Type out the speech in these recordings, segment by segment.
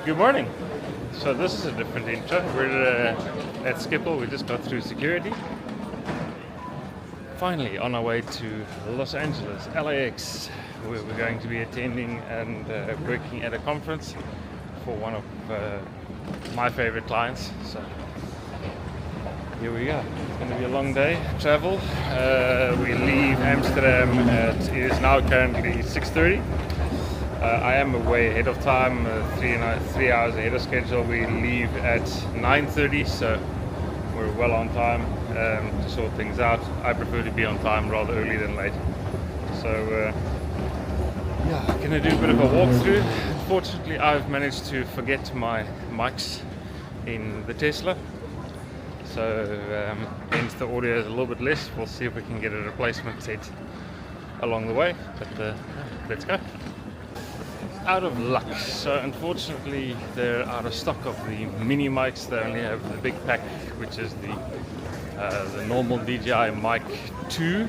Good morning. So this is a different intro. We're at Schiphol. We just got through security. Finally on our way to Los Angeles, LAX, where we're going to be attending and working at a conference for one of my favorite clients. So here we go. It's going to be a long day travel. We leave Amsterdam it is now currently 6:30. I am away ahead of time, 3 hours ahead of schedule. We leave at 9:30, so we're well on time to sort things out. I prefer to be on time rather early than late. So yeah, gonna do a bit of a walkthrough. Unfortunately, I've managed to forget my mics in the Tesla, so hence the audio is a little bit less. We'll see if we can get a replacement set along the way, but let's go. Out of luck, so unfortunately they're out of stock of the mini mics. They only have the big pack, which is the normal DJI Mic 2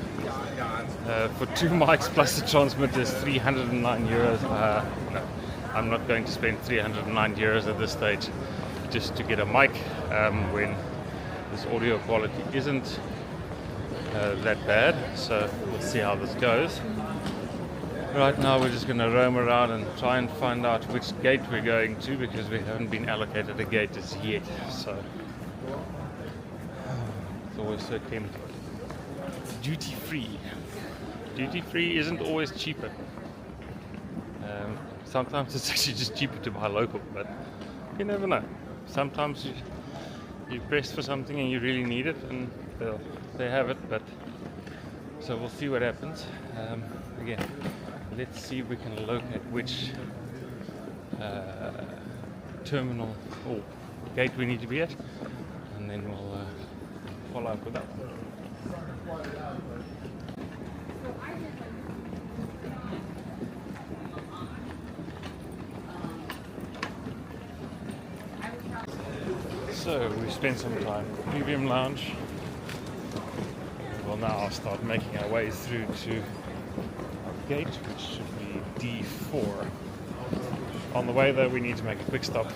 for 2 mics plus the transmitter is 309 euros. No, I'm not going to spend 309 euros at this stage just to get a mic when this audio quality isn't that bad. So we'll see how this goes. Right now we're just going to roam around and try and find out which gate we're going to, because we haven't been allocated a gate as yet. So it's always so tempting. Duty free. Duty free isn't always cheaper. Sometimes it's actually just cheaper to buy local, but you never know. Sometimes you press for something and you really need it, and they have it. But so we'll see what happens. Again. Let's see if we can locate which terminal or gate we need to be at, and then we'll follow up with that. So we spent some time in the Premium Lounge. We'll now start making our way through to gate, which should be D4. On the way though, we need to make a quick stop.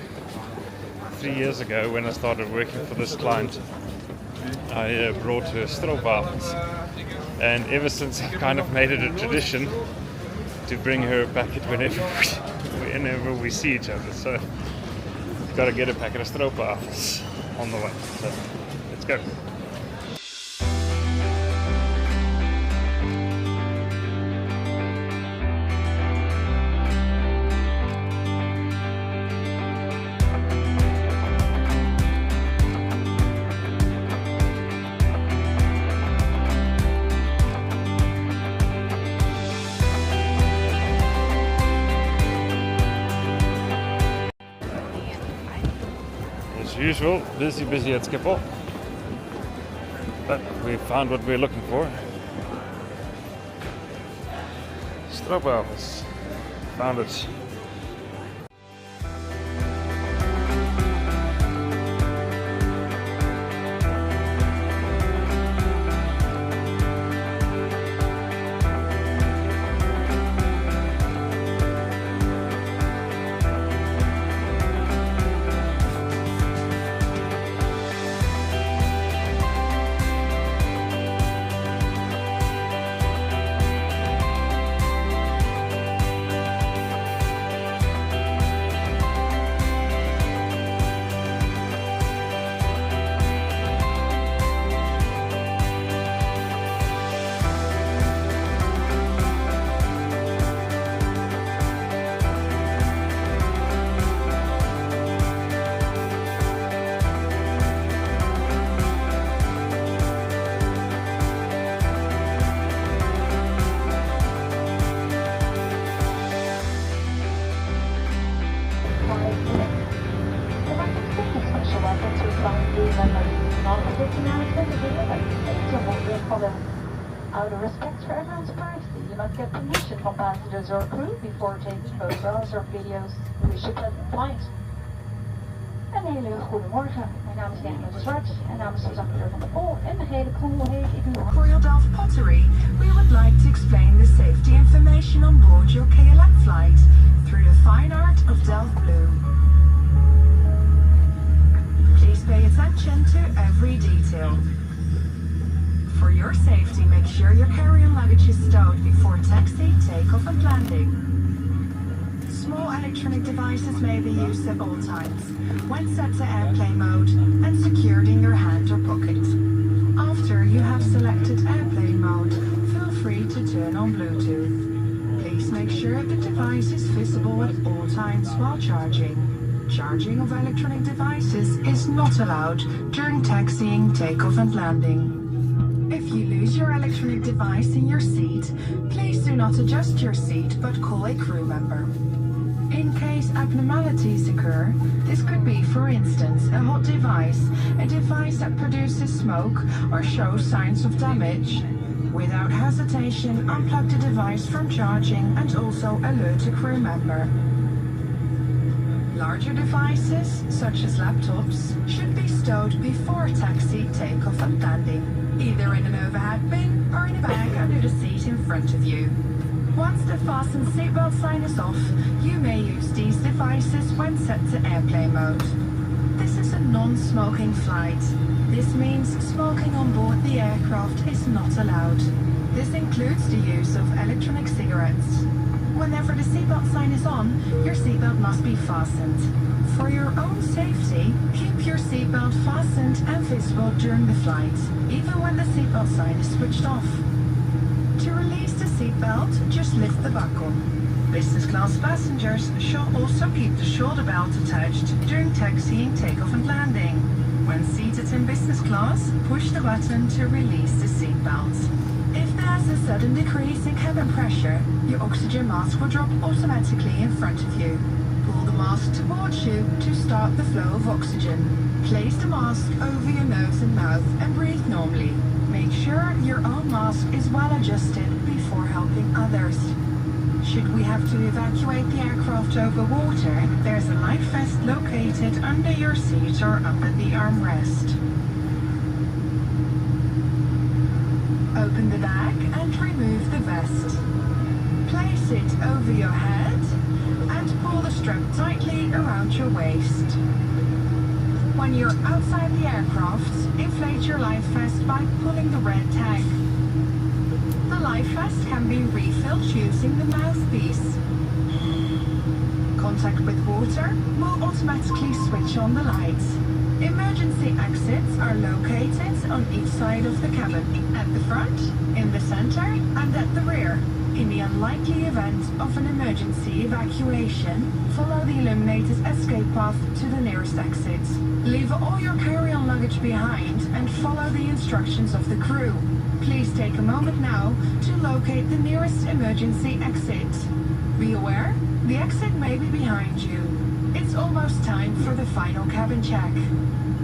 3 years ago, when I started working for this client, I brought her stroopwafels, and ever since I've kind of made it a tradition to bring her a packet whenever we see each other. So got to get a packet of stroopwafels on the way. So let's go. Usual, busy at Schiphol, but we found what we're looking for. Stroopwafels. Found it. Out of respect for everyone's privacy, you must get permission from passengers or crew before taking photo's or video's. We wish you pleasant flight. Een hele goede morgen. Mijn naam is Daniel de Zwart en namens de zakenkleur van de Pol en de hele crew heet ik u. For your Delft Pottery, we would like to explain the safety information on board your KLM flight. through the fine art of Delft Blue. Please pay attention to every detail. For your safety, make sure your carry-on luggage is stowed before taxi, takeoff and landing. Small electronic devices may be used at all times, when set to airplane mode and secured in your hand or pocket. After you have selected airplane mode, feel free to turn on Bluetooth. Please make sure the device is visible at all times while charging. Charging of electronic devices is not allowed during taxiing, takeoff and landing. If you lose your electronic device in your seat, please do not adjust your seat but call a crew member. In case abnormalities occur, this could be, for instance, a hot device, a device that produces smoke or shows signs of damage. Without hesitation, unplug the device from charging and also alert a crew member. Larger devices, such as laptops, should be stowed before taxi, takeoff and landing, either in an overhead bin or in a bag under the seat in front of you. Once the fasten seatbelt sign is off, you may use these devices when set to airplane mode. This is a non-smoking flight. This means smoking on board the aircraft is not allowed. This includes the use of electronic cigarettes. Whenever the seatbelt sign is on, your seatbelt must be fastened. For your own safety, keep your seatbelt fastened and visible during the flight, even when the seatbelt sign is switched off. To release the seatbelt, just lift the buckle. Business class passengers should also keep the shoulder belt attached during taxiing, takeoff and landing. When seated in business class, push the button to release the seatbelt. If there's a sudden decrease in cabin pressure, your oxygen mask will drop automatically in front of you. Pull the mask towards you to start the flow of oxygen. Place the mask over your nose and mouth and breathe normally. Make sure your own mask is well adjusted before helping others. Should we have to evacuate the aircraft over water, there's a life vest located under your seat or under the armrest. Open the bag and remove the vest. Place it over your head and pull the strap tightly around your waist. When you're outside the aircraft, inflate your life vest by pulling the red tag. The life vest can be refilled using the mouthpiece. Contact with water will automatically switch on the lights. Emergency exits are located on each side of the cabin, at the front, in the center, and at the rear. In the unlikely event of an emergency evacuation, follow the illuminated escape path to the nearest exit. Leave all your carry-on luggage behind and follow the instructions of the crew. Please take a moment now to locate the nearest emergency exit. Be aware, the exit may be behind you. It's almost time for the final cabin check.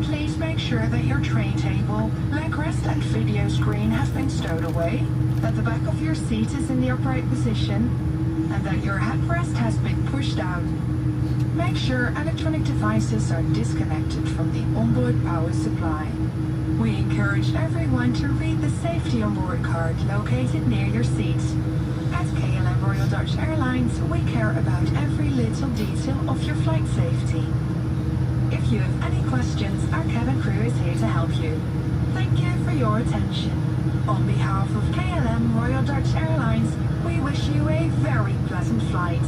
Please make sure that your tray table, leg rest and video screen have been stowed away, that the back of your seat is in the upright position, and that your headrest has been pushed down. Make sure electronic devices are disconnected from the onboard power supply. We encourage everyone to read the safety onboard card located near your seat. At KLM Royal Dutch Airlines, we care about every little detail of your flight safety. If you have any questions, our cabin crew is here to help you. Thank you for your attention. On behalf of KLM Royal Dutch Airlines, we wish you a very pleasant flight.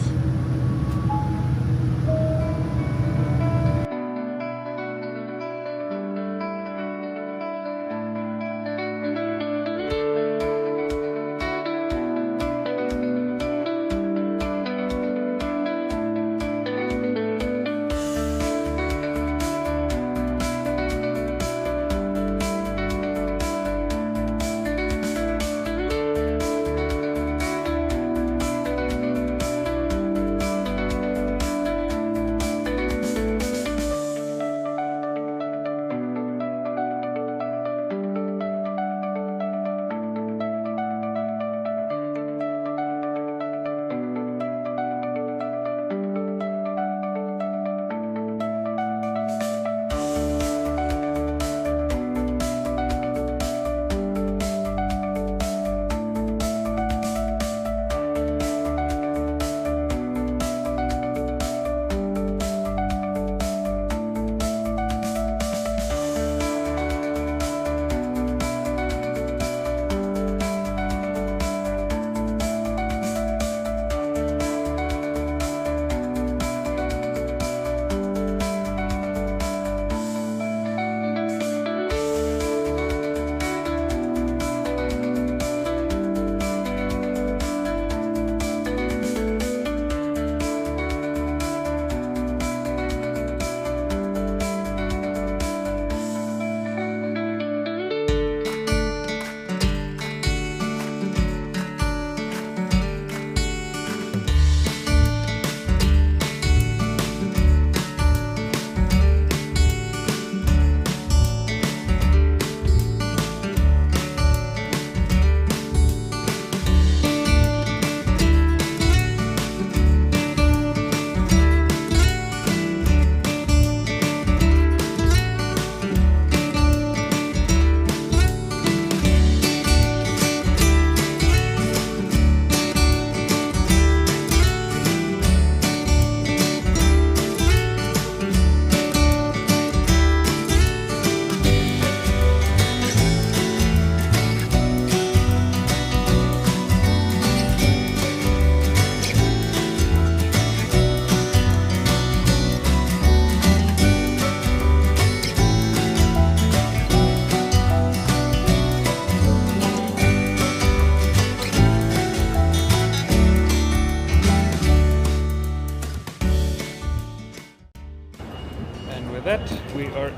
that, we are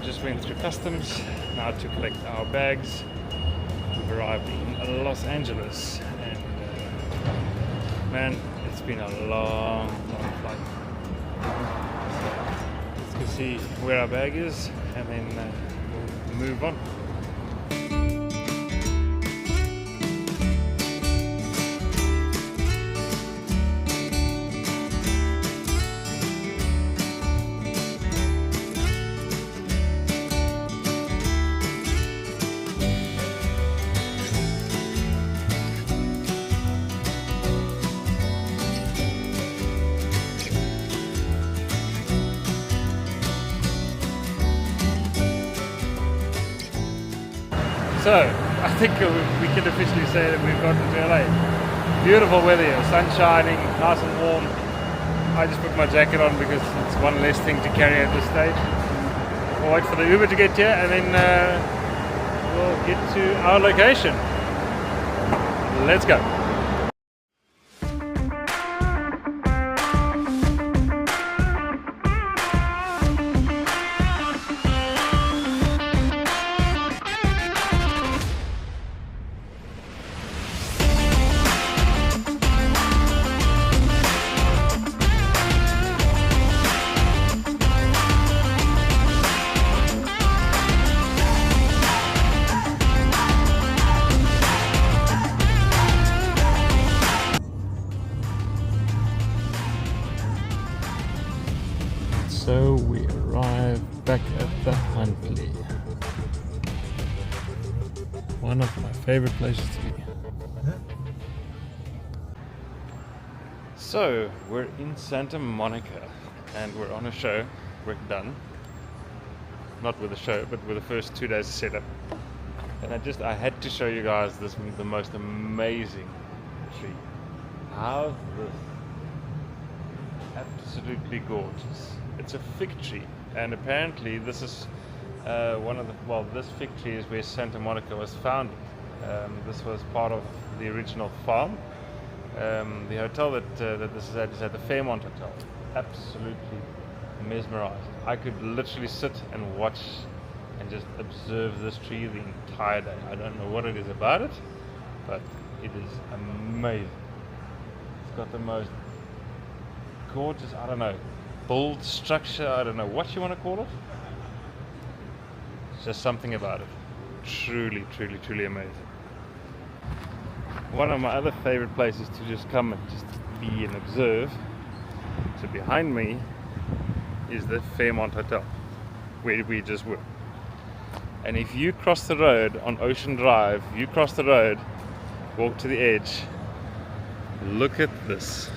just went through customs now to collect our bags. We've arrived in Los Angeles, and man, it's been a long flight. Let's go see where our bag is, and then we'll move on. So, I think we can officially say that we've gotten to LA. Beautiful weather here, sun shining, nice and warm. I just put my jacket on because it's one less thing to carry at this stage. We'll wait for the Uber to get here, and then we'll get to our location. Let's go. So we arrive back at the Huntley. One of my favorite places to be. So we're in Santa Monica and we're on a show. We're done. Not with the show, but with the first 2 days of setup. And I had to show you guys the most amazing tree. How's this? Absolutely gorgeous. It's a fig tree, and apparently this is this fig tree is where Santa Monica was founded. This was part of the original farm. The hotel that this is at is at the Fairmont Hotel. Absolutely mesmerized. I could literally sit and watch and just observe this tree the entire day. I don't know what it is about it, but it is amazing. It's got the most gorgeous, I don't know, bold structure, I don't know what you want to call it. It's just something about it. Truly, truly, truly amazing. One of my other favorite places to just come and just be and observe, so behind me is the Fairmont Hotel, where we just were. And if you cross the road on Ocean Drive, you cross the road, walk to the edge, look at this.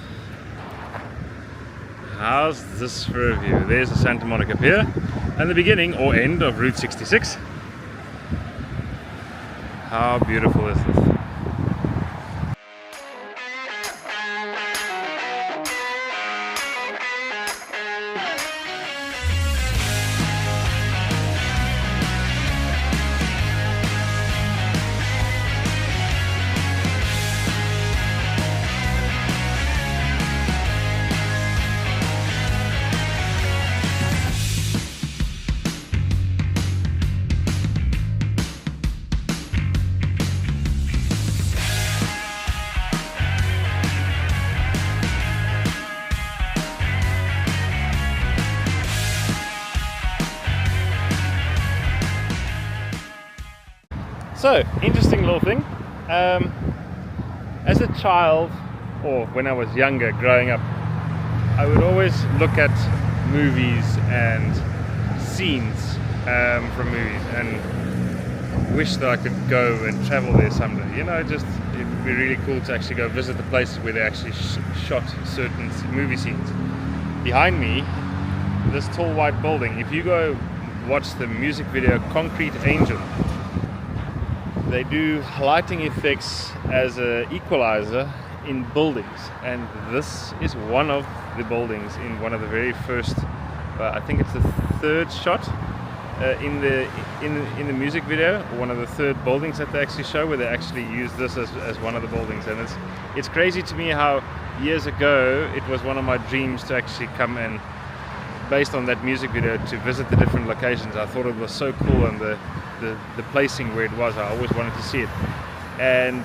How's this for a view? There's the Santa Monica Pier and the beginning or end of Route 66. How beautiful is this? So, interesting little thing. As a child, or when I was younger, growing up, I would always look at movies and scenes from movies and wish that I could go and travel there someday. You know, just it would be really cool to actually go visit the places where they actually shot certain movie scenes. Behind me, this tall white building, if you go watch the music video Concrete Angel, they do lighting effects as an equalizer in buildings, and this is one of the buildings in one of the very first, I think it's the third shot in the music video, one of the third buildings that they actually show, where they actually use this as one of the buildings. And it's crazy to me how years ago it was one of my dreams to actually come and based on that music video to visit the different locations. I thought it was so cool, and the placing where it was, I always wanted to see it. And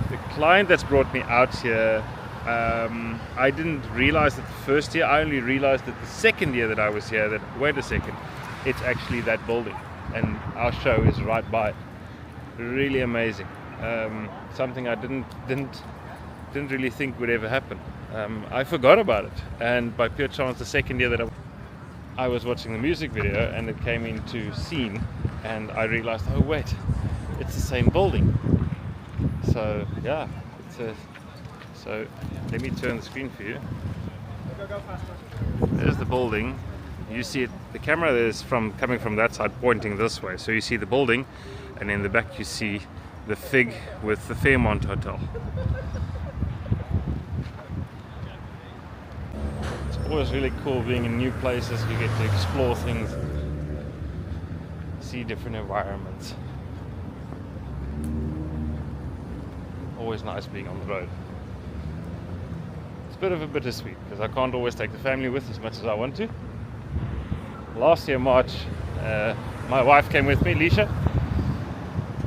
the client that's brought me out here, I didn't realize that the first year. I only realized that the second year that I was here that, wait a second, it's actually that building, and our show is right by it. Really amazing. Something I didn't really think would ever happen. I forgot about it, and by pure chance, the second year that I was watching the music video and it came into scene, and I realized, oh wait, it's the same building. So yeah, so let me turn the screen for you. There's the building. You see it. The camera is coming from that side, pointing this way. So you see the building, and in the back you see the Fig with the Fairmont Hotel. It's always really cool being in new places. You get to explore things, see different environments. Always nice being on the road. It's a bit of a bittersweet because I can't always take the family with as much as I want to. Last year March, my wife came with me, Lisha.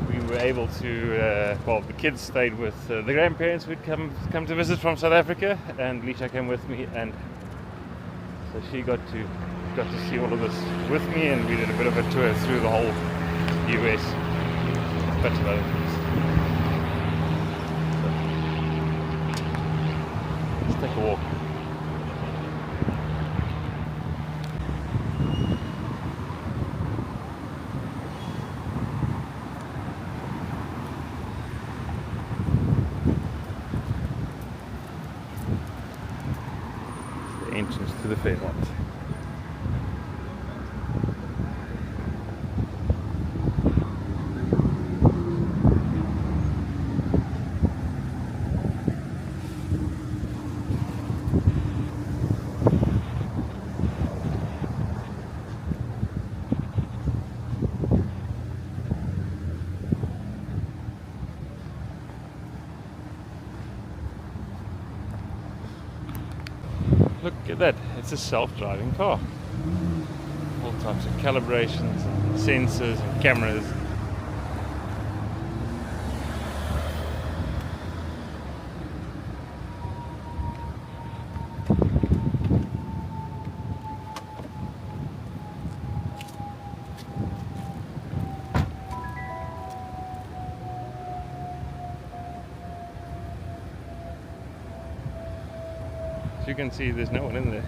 We were able to, the kids stayed with the grandparents who'd come to visit from South Africa, and Lisha came with me, and so she got to see all of this with me, and we did a bit of a tour through the whole US, a bunch of other things. So, let's take a walk. Entrance to the Fairmont. Look at that, it's a self-driving car. All types of calibrations, and sensors and cameras. As you can see, there's no one in there.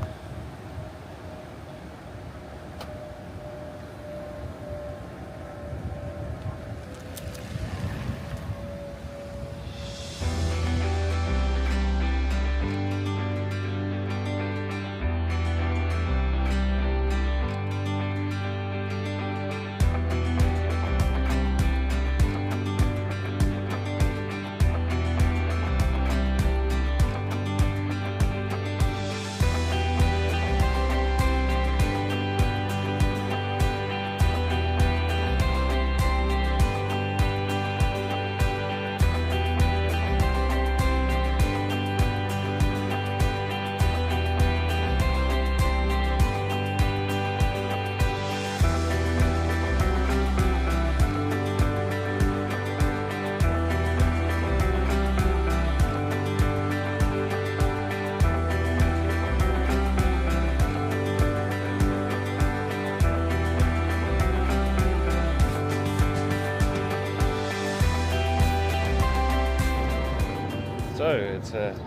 So it's a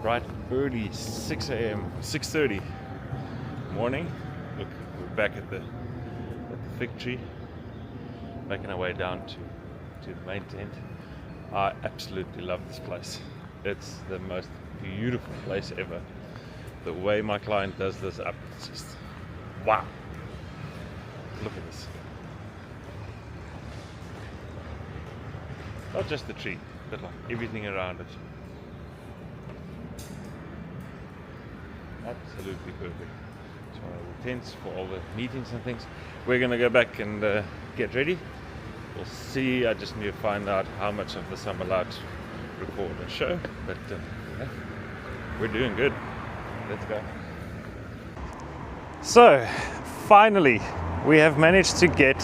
bright early 6 a.m. 6:30 morning. Look, we're back at the fig tree, making our way down to the main tent. I absolutely love this place. It's the most beautiful place ever. The way my client does this up, it's just wow. Look at this. Not just the tree, but like everything around it. Absolutely perfect. It's one of the tents for all the meetings and things. We're gonna go back and get ready. We'll see. I just need to find out how much of this I'm allowed to record and show. But yeah, we're doing good. let's go. So, finally, we have managed to get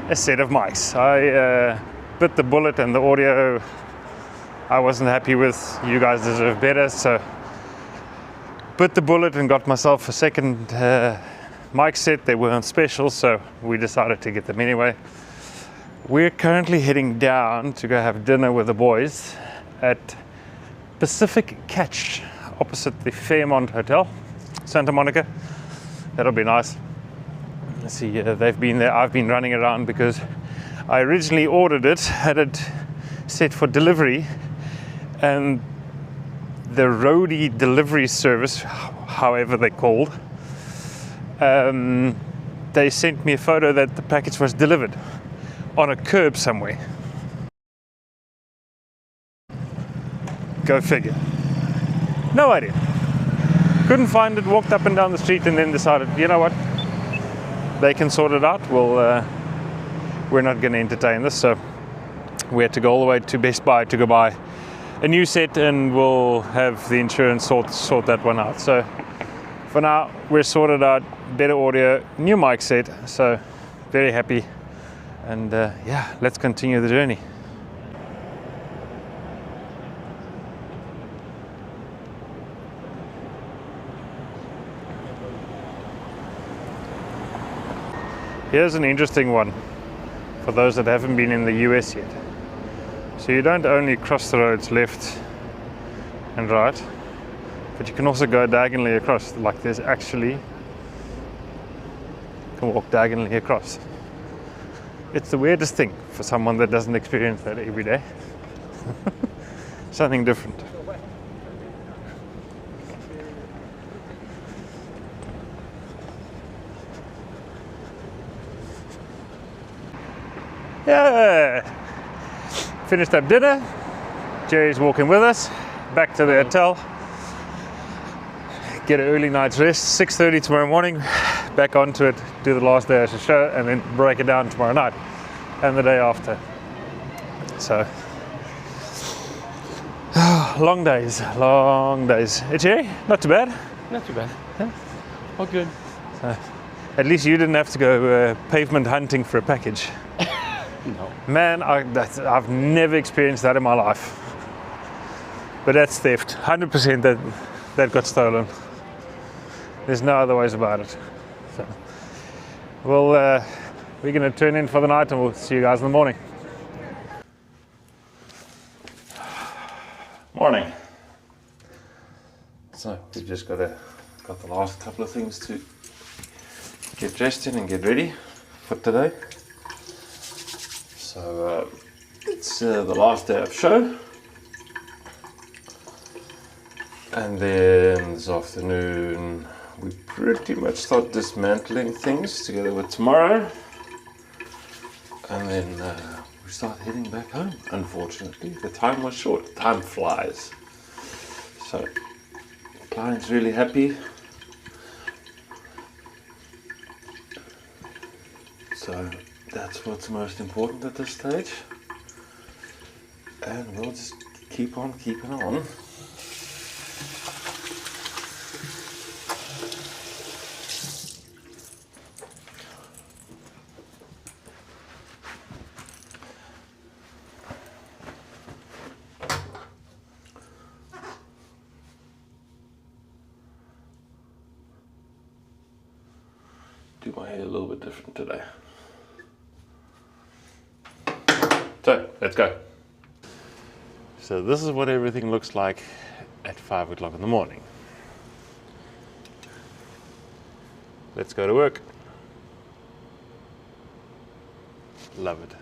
a set of mics. I bit the bullet, and the audio I wasn't happy with. You guys deserve better, so bit the bullet and got myself a second mic set. They were on special, so we decided to get them anyway. We're currently heading down to go have dinner with the boys at Pacific Catch, opposite the Fairmont Hotel, Santa Monica. That'll be nice. Let's see, they've been there. I've been running around because I originally ordered it, had it set for delivery, and the roadie delivery service, however they're called, they sent me a photo that the package was delivered on a curb somewhere. Go figure. No idea. Couldn't find it, walked up and down the street, and then decided, you know what, they can sort it out. Well, we're not going to entertain this, so we had to go all the way to Best Buy to go buy a new set, and we'll have the insurance sort that one out. So for now, we're sorted out, better audio, new mic set, so very happy. And yeah, let's continue the journey. Here's an interesting one for those that haven't been in the US yet. So you don't only cross the roads left and right, but you can also go diagonally across. Like there's actually, you can walk diagonally across. It's the weirdest thing for someone that doesn't experience that every day. Something different. Yeah! Finished up dinner. Jerry's walking with us. Back to the hotel. Get an early night's rest. 6:30 tomorrow morning. Back onto it, do the last day of the show, and then break it down tomorrow night and the day after. So, long days, long days. It's here, not too bad. Not too bad. Yeah. All good. So, at least you didn't have to go pavement hunting for a package. No. Man, I've never experienced that in my life. But that's theft. 100% that got stolen. There's no other ways about it. So, well, we're going to turn in for the night, and we'll see you guys in the morning. Morning. So we've just got the last couple of things to get dressed in and get ready for today. So it's the last day of show, and then this afternoon we pretty much start dismantling things together with tomorrow, and then we start heading back home. Unfortunately, the time was short. Time flies. So the client's really happy. So that's what's most important at this stage, and we'll just keep on keeping on. Do my hair a little bit different today. So, let's go. So this is what everything looks like at 5 o'clock in the morning. Let's go to work. Love it.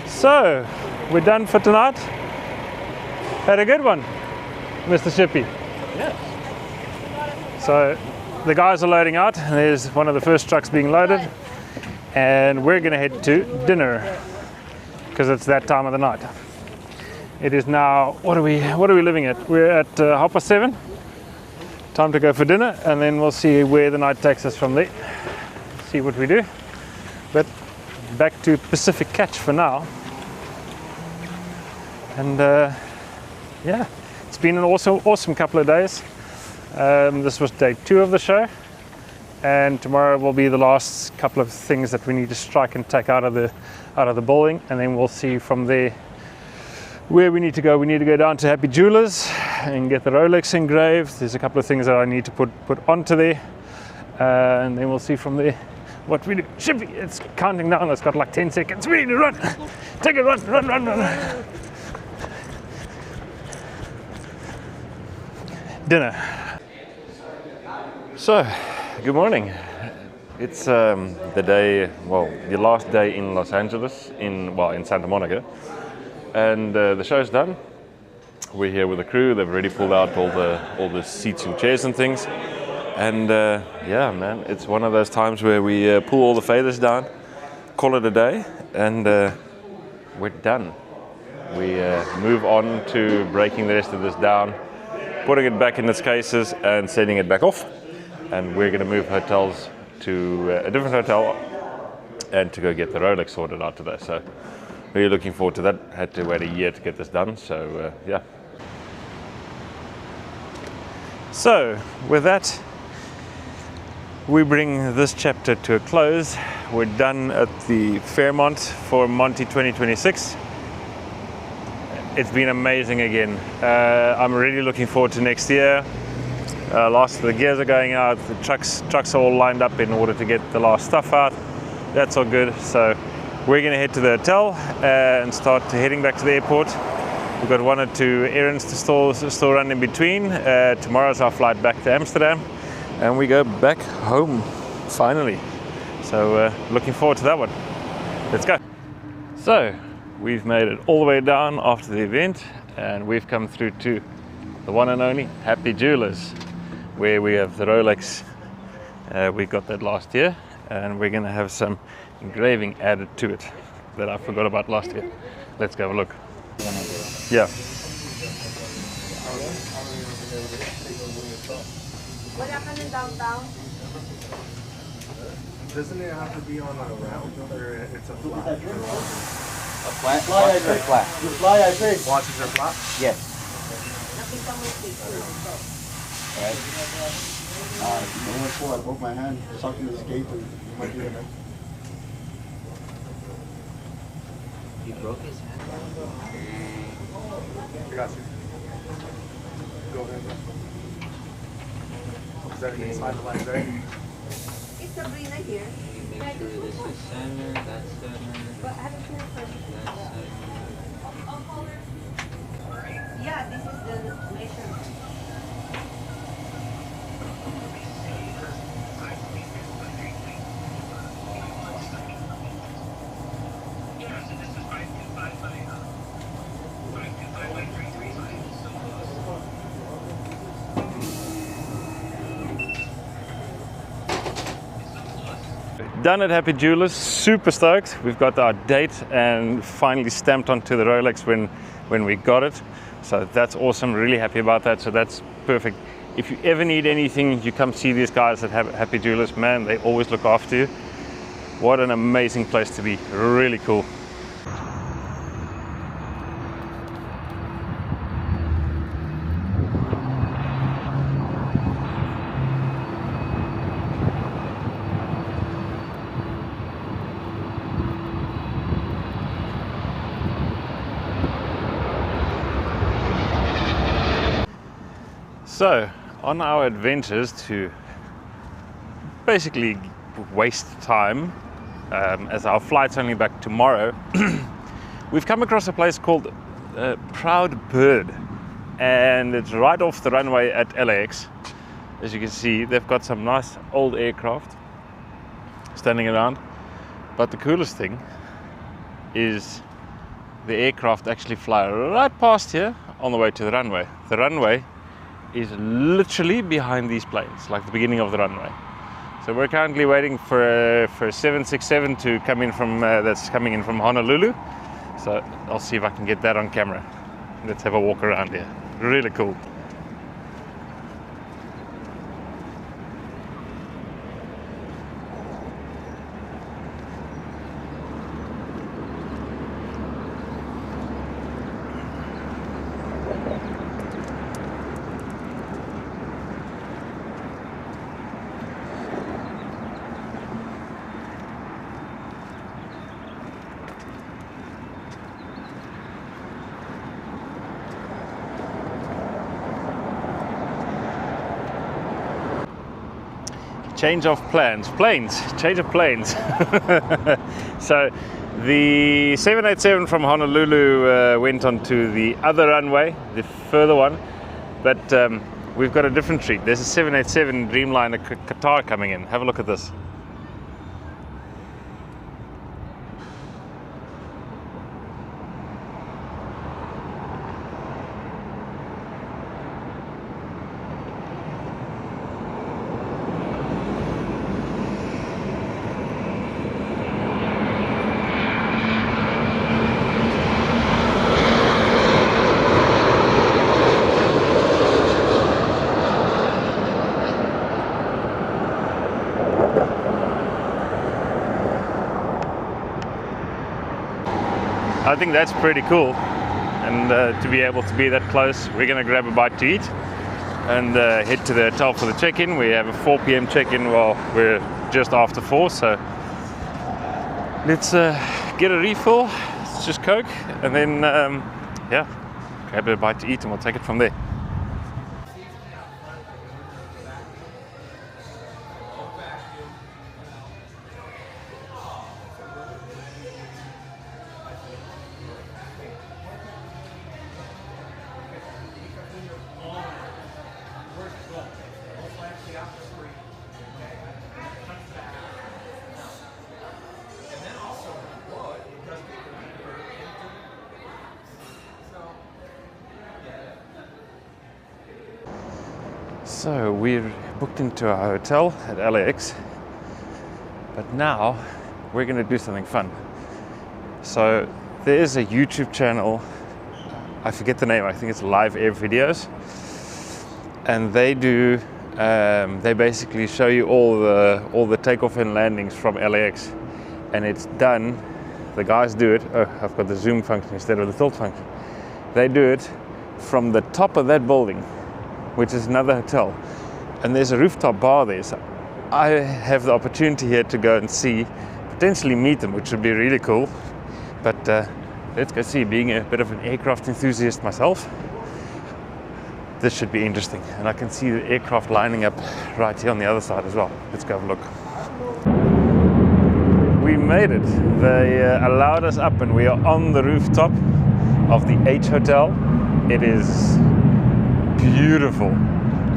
So, we're done for tonight. Had a good one, Mr. Shippy. Yes. So, the guys are loading out. There's one of the first trucks being loaded, and we're going to head to dinner. because it's that time of the night. It is now, what are we living at? We're at 7:30. Time to go for dinner, and then we'll see where the night takes us from there. See what we do. But back to Pacific Catch for now. And yeah, it's been an awesome couple of days. This was day 2 of the show, and tomorrow will be the last couple of things that we need to strike and take out of the building, and then we'll see from there where we need to go. We need to go down to Happy Jewelers and get the Rolex engraved. There's a couple of things that I need to put onto there, and then we'll see from there what we do. Shippy, it's counting down. It's got like 10 seconds. We need to run. Take it, run. Dinner. So, good morning. It's the day, well, the last day in Los Angeles, in Santa Monica, and the show's done. We're here with the crew. They've already pulled out all the seats and chairs and things, and yeah, man, it's one of those times where we pull all the faders down, call it a day, and we're done. We move on to breaking the rest of this down, putting it back in its cases and sending it back off. And we're going to move hotels to a different hotel and to go get the Rolex sorted out today. So really looking forward to that. Had to wait a year to get this done. So yeah. So with that, we bring this chapter to a close. We're done at the Fairmont for Monty 2026. It's been amazing again. I'm really looking forward to next year. Last of the gears are going out. The trucks are all lined up in order to get the last stuff out. That's all good. So we're going to head to the hotel and start heading back to the airport. We've got 1 or 2 errands to still run in between. Tomorrow's our flight back to Amsterdam, and we go back home finally. So looking forward to that one. Let's go. So we've made it all the way down after the event, and we've come through to the one and only Happy Jewelers, where we have the Rolex. We got that last year, and we're going to have some engraving added to it that I forgot about last year. Let's go have a look. Yeah. What happened in downtown? Doesn't it have to be on a round or it's a flat? A flat? Watches are flat. The fly, I think. Watches are flat? Yes. Nakita mo yung picture. Right. The one before I broke my hand, sucking the skate and my DNA. He broke his hand. I got you. Go ahead. Is that inside the lens, right? It's Sabrina here. Make sure this is center, that's center, But I haven't seen her first. that's center. Yeah, this is the measurement. Done at Happy Jewelers, super stoked. We've got our date and finally stamped onto the Rolex when we got it. So that's awesome, really happy about that. So that's perfect. If you ever need anything, you come see these guys at Happy Jewelers, man, they always look after you. What an amazing place to be, really cool. So, on our adventures to basically waste time, as our flight's only back tomorrow, we've come across a place called Proud Bird, and it's right off the runway at LAX. As you can see, they've got some nice old aircraft standing around, but the coolest thing is the aircraft actually fly right past here on the way to the runway. The runway is literally behind these planes, like the beginning of the runway. So we're currently waiting for a 767 to come in from that's coming in from Honolulu, So I'll see if I can get that on camera. Let's have a walk around here. Really cool. Change of plans. Change of planes. So the 787 from Honolulu went on to the other runway, the further one, but we've got a different treat. There's a 787 Dreamliner Qatar coming in. Have a look at this. I think that's pretty cool, and to be able to be that close. We're going to grab a bite to eat and head to the hotel for the check-in. We have a 4 p.m. check-in, well, we're just after 4, so let's get a refill. It's just Coke, and then yeah, grab a bite to eat and we'll take it from there. So we're booked into our hotel at LAX, but now we're going to do something fun. So there is a YouTube channel, I forget the name, I think it's Live Air Videos, and they do, they basically show you all the takeoff and landings from LAX, and it's done, the guys do it, oh, I've got the zoom function instead of the tilt function. They do it from the top of that building, which is another hotel, and there's a rooftop bar there, so I have the opportunity here to go and see, potentially meet them, which would be really cool. But let's go see. Being a bit of an aircraft enthusiast myself, this should be interesting, and I can see the aircraft lining up right here on the other side as well. Let's go have a look. We made it. They allowed us up, and we are on the rooftop of the H Hotel. It is beautiful.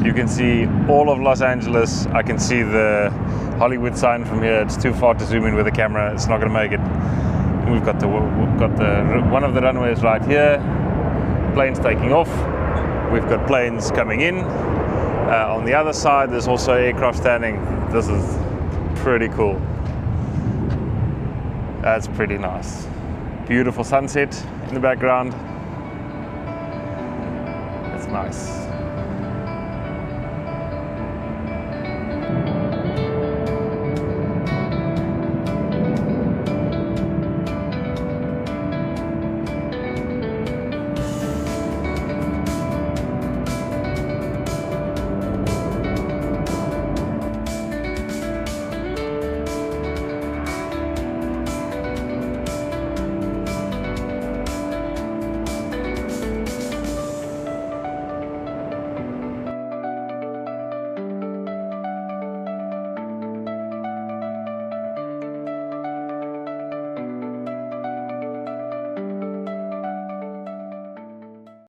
You can see all of Los Angeles. I can see the Hollywood sign from here. It's too far to zoom in with the camera. It's not going to make it. We've got the one of the runways right here. Planes taking off. We've got planes coming in. On the other side, there's also aircraft standing. This is pretty cool. That's pretty nice. Beautiful sunset in the background. It's nice.